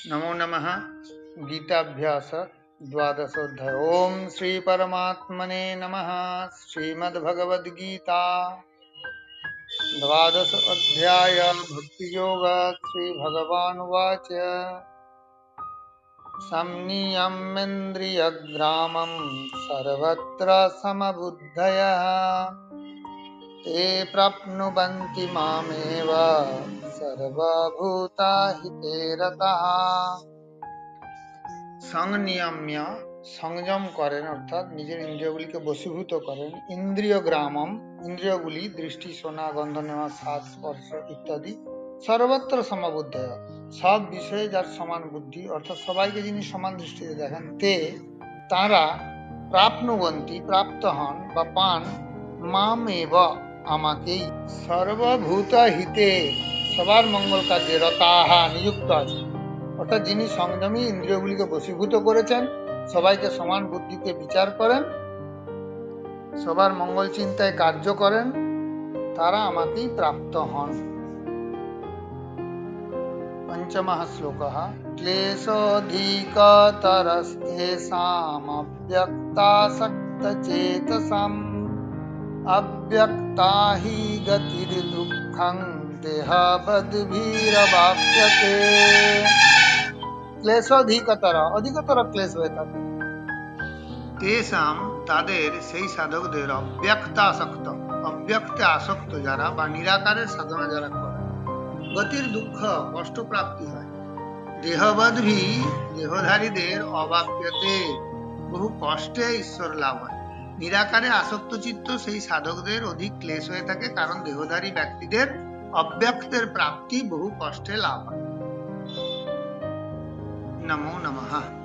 नमो नमः। गीताभ्यास द्वादशोऽध्याय। ओम श्री परमात्मने नमः। श्रीमद्भगवद्गीता द्वादश अध्याय भक्ति योग। श्री भगवानुवाच संनियम्येन्द्रियग्रामं सर्वत्र समबुद्धयः ते प्राप्नुवन्ति मामेव सर्वभूताहिते रताः। সংনিয়ম্য সংযম করেন অর্থাৎ নিজের ইন্দ্রিয়গুলিকে বশীভূত করেন। ইন্দ্রিয় গ্রামম ইন্দ্রিয়গুলি দৃষ্টি, শোনা, গন্ধ নেওয়া, স্বাদ, স্পর্শ ইত্যাদি সর্বত্র সমবুদ্ধ, সব বিষয়ে যার সমান বুদ্ধি অর্থাৎ সবাইকে যিনি সমান দৃষ্টিতে দেখেন, তে তারা প্রাপ্নুবন্তি প্রাপ্ত হন বা পান মামেব আমাকেই, সর্বভূত হিতে সবার মঙ্গল কাজে রতাহা নিযুক্ত আছে। অর্থাৎ যিনি সংযমী ইন্দ্রিয়গুলিকে বশীভূত করেছেন, সবাইকে সমান বুদ্ধিতে বিচার করেন, সবার মঙ্গল চিন্তায় কার্য করেন, তারা আমাকেই প্রাপ্ত হন। পঞ্চমः শ্লোকः। ক্লেশোऽধিকতরস্তেষাम् अव्यक्तासक्तचेतसाम् अव्यक्ता हि गतिर्दुःखं देहवद्भिरवाप्यते। ক্লেশোধিকতর অধিকতর ক্লেশ হয়ে থাকে। তেষাম তাদের সেই সাধকদের অব্যক্ত আসক্ত অব্যক্তে আসক্ত যারা বা নিরাকারের সাধনা যারা করে, গতির দুঃখ কষ্ট প্রাপ্তি হয়, দেহবদ্ভি দেহধারীদের অবাপ্যতে বহু কষ্টে ঈশ্বর লাভ হয়। নিরাকারে আসক্ত চিত্ত সেই সাধকদের অধিক ক্লেশ হয়ে থাকে, কারণ দেহধারী ব্যক্তিদের অব্যক্তের প্রাপ্তি বহু কষ্টে লাভ হয়। নমো নমঃ।